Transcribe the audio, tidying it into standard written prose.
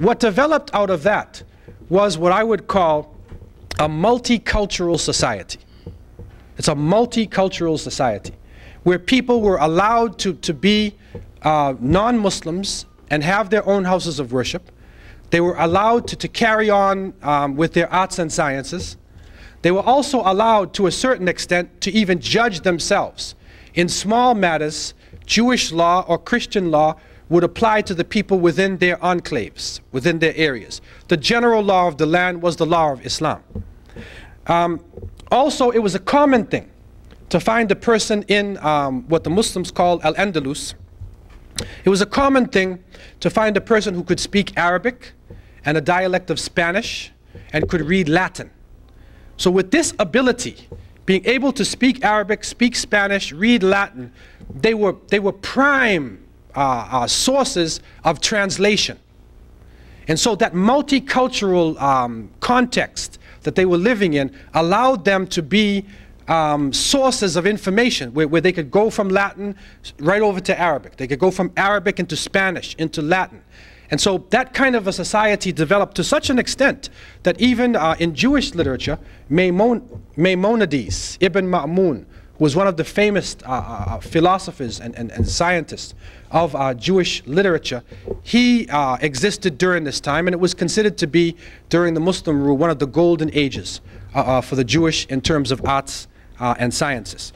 what developed out of that was what I would call a multicultural society. It's a multicultural society where people were allowed to be non-Muslims and have their own houses of worship. They were allowed to carry on with their arts and sciences. They were also allowed, to a certain extent, to even judge themselves. In small matters, Jewish law or Christian law would apply to the people within their enclaves, within their areas. The general law of the land was the law of Islam. Also, it was a common thing to find a person in what the Muslims call Al-Andalus. It was a common thing to find a person who could speak Arabic and a dialect of Spanish and could read Latin. So with this ability, being able to speak Arabic, speak Spanish, read Latin, they were prime sources of translation. And so that multicultural context that they were living in allowed them to be sources of information where they could go from Latin right over to Arabic. They could go from Arabic into Spanish, into Latin. And so that kind of a society developed to such an extent that even in Jewish literature, Maimonides, Ibn Ma'mun, who was one of the famous philosophers and scientists of Jewish literature, he existed during this time, and it was considered to be, during the Muslim rule, one of the golden ages for the Jewish in terms of arts and sciences.